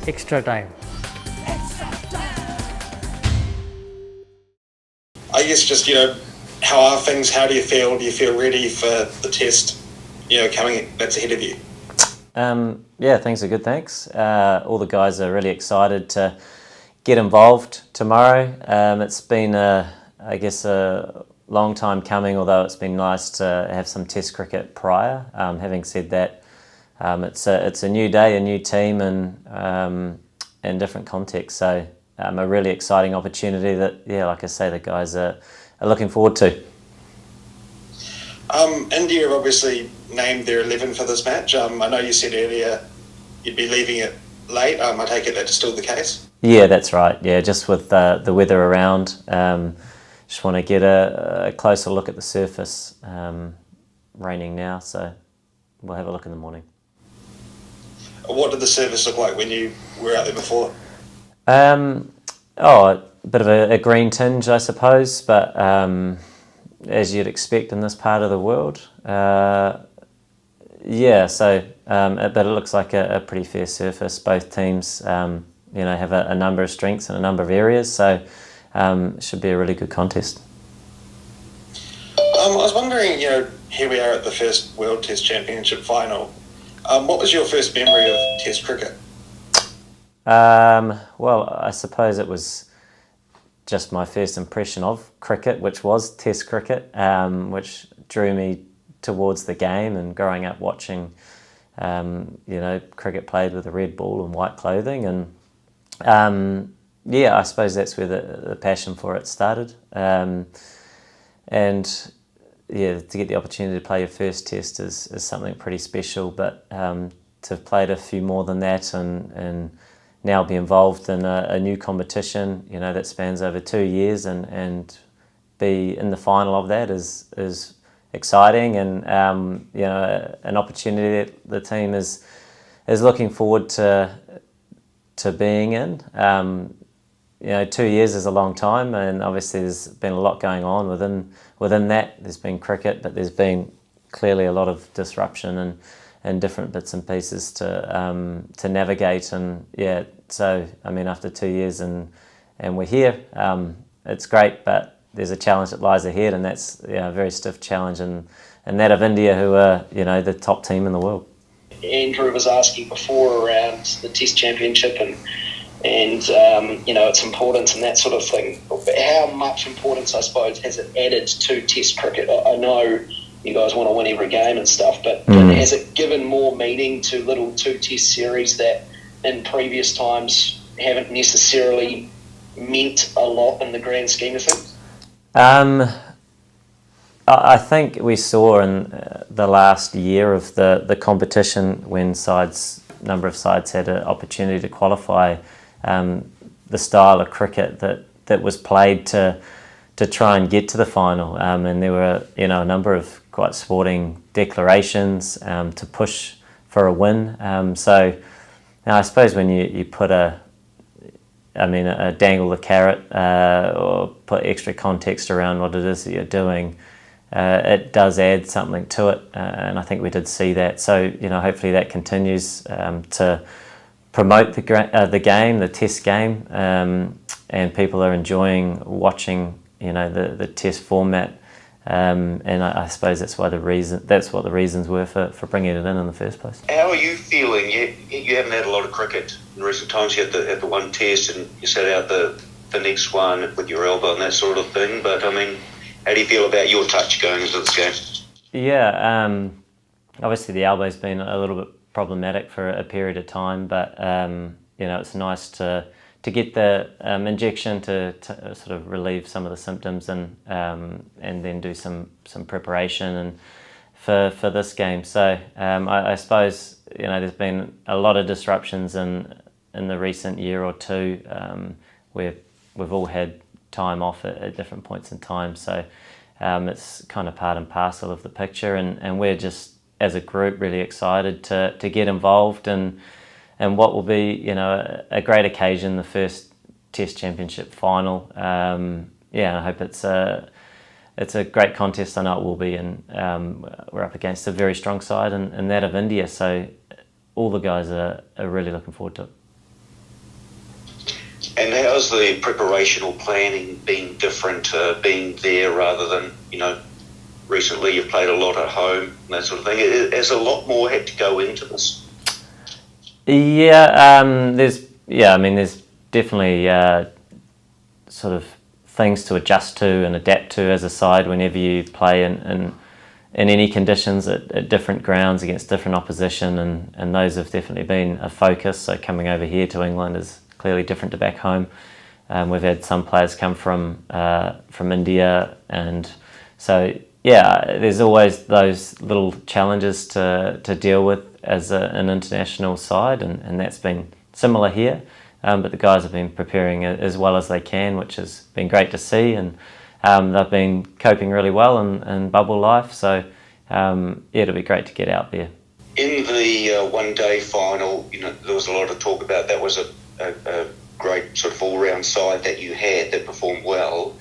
extra time. I guess just, how are things? How do you feel? Do you feel ready for the test, that's ahead of you? Yeah, things are good, thanks. All the guys are really excited to get involved tomorrow. It's been, I guess, a long time coming, although it's been nice to have some test cricket prior. Having said that, it's a new day, a new team, and in different contexts. So a really exciting opportunity that, like I say, the guys are looking forward to. India have obviously named their 11 for this match. I know you said earlier you'd be leaving it late. I take it that's still the case? Yeah, that's right. Yeah, just with the weather around, just want to get a closer look at the surface. Raining now, so we'll have a look in the morning. What did the surface look like when you were out there before? A bit of a green tinge, I suppose, but as you'd expect in this part of the world. But it looks like a pretty fair surface. Both teams, have a number of strengths in a number of areas, so it should be a really good contest. I was wondering, here we are at the first World Test Championship final. What was your first memory of Test cricket? Well, I suppose it was just my first impression of cricket, which was Test cricket, which drew me towards the game, and growing up watching, cricket played with a red ball and white clothing, and I suppose that's where the passion for it started. To get the opportunity to play your first test is something pretty special, but to have played a few more than that and now be involved in a new competition, that spans over 2 years and be in the final of that is exciting, and an opportunity that the team is looking forward to being in. 2 years is a long time, and obviously there's been a lot going on within that. There's been cricket, but there's been clearly a lot of disruption and different bits and pieces to navigate. And so after 2 years and we're here, it's great, but there's a challenge that lies ahead, and that's a very stiff challenge, and that of India, who are the top team in the world. Andrew was asking before around the Test Championship and its importance and that sort of thing. How much importance, I suppose, has it added to Test cricket? I know you guys want to win every game and stuff, but has it given more meaning to little 2 Test series that in previous times haven't necessarily meant a lot in the grand scheme of things? I think we saw in the last year of the competition, when number of sides had an opportunity to qualify, the style of cricket that was played to try and get to the final, and there were a number of quite sporting declarations to push for a win. So now I suppose when you put a dangle the carrot or put extra context around what it is that you're doing, it does add something to it, and I think we did see that. So hopefully that continues to promote the game, the Test game, and people are enjoying watching the Test format, and I suppose that's what the reasons were for bringing it in the first place. How are you feeling? You haven't had a lot of cricket in recent times. You had the one Test, and you sat out the next one with your elbow and that sort of thing. But how do you feel about your touch going into this game? Yeah, obviously the elbow's been a little bit problematic for a period of time, but it's nice to get the injection to sort of relieve some of the symptoms and then do some preparation and for this game. So I suppose there's been a lot of disruptions in the recent year or two, where we've all had time off at different points in time. So it's kind of part and parcel of the picture, and we're just, as a group, really excited to get involved and what will be a great occasion, the first Test Championship final. I hope it's a great contest. I know it will be, and we're up against a very strong side and that of India, so all the guys are really looking forward to it. And how's the preparational planning been different, being there rather than, recently you've played a lot at home and that sort of thing? Has a lot more had to go into this? There's definitely sort of things to adjust to and adapt to as a side whenever you play in any conditions at different grounds against different opposition, and those have definitely been a focus. So coming over here to England is clearly different to back home. We've had some players come from India, and so there's always those little challenges to deal with as an international side, and that's been similar here. But the guys have been preparing as well as they can, which has been great to see, and they've been coping really well in bubble life. So it'll be great to get out there. In the one-day final, there was a lot of talk about that was a great sort of all-round side that you had that performed well.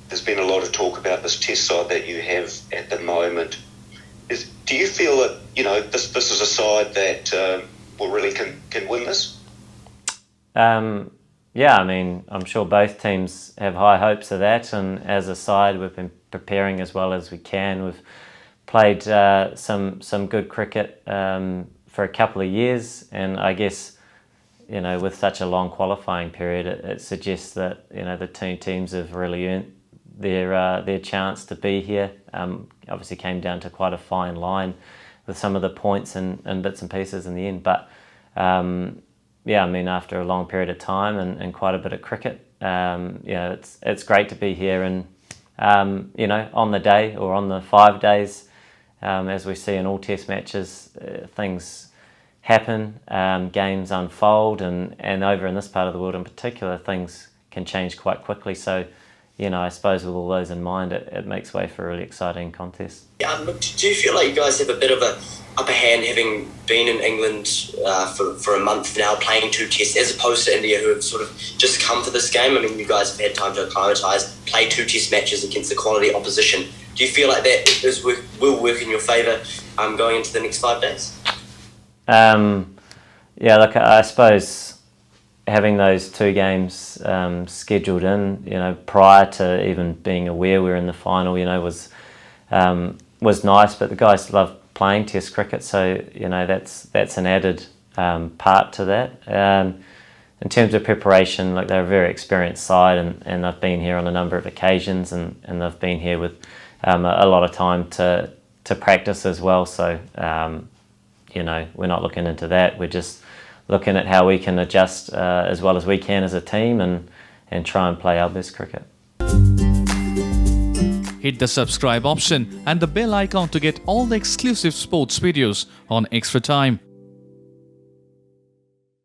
There's been a lot of talk about this test side that you have at the moment. Do you feel that this is a side that really can win this? I'm sure both teams have high hopes of that, and as a side we've been preparing as well as we can. We've played some good cricket for a couple of years, and I guess with such a long qualifying period, it suggests that the two teams have really earned their chance to be here. Obviously came down to quite a fine line with some of the points and bits and pieces in the end, but after a long period of time and quite a bit of cricket, it's great to be here, and on the day or on the 5 days, as we see in all test matches, things happen, games unfold, and over in this part of the world in particular, things can change quite quickly. So I suppose with all those in mind, it makes way for a really exciting contest. Do you feel like you guys have a bit of a upper hand, having been in England for a month now, playing 2 tests, as opposed to India, who have sort of just come for this game? I mean, you guys have had time to acclimatise, play 2 test matches against the quality opposition. Do you feel like that will work in your favour going into the next 5 days? I suppose having those 2 games scheduled in, prior to even being aware we were in the final, was nice. But the guys love playing Test cricket, so that's an added part to that. In terms of preparation, they're a very experienced side, and they've been here on a number of occasions, and they've been here with a lot of time to practice as well. So we're not looking into that. We're just looking at how we can adjust as well as we can as a team, and try and play our best cricket. Hit the subscribe option and the bell icon to get all the exclusive sports videos on Extra Time.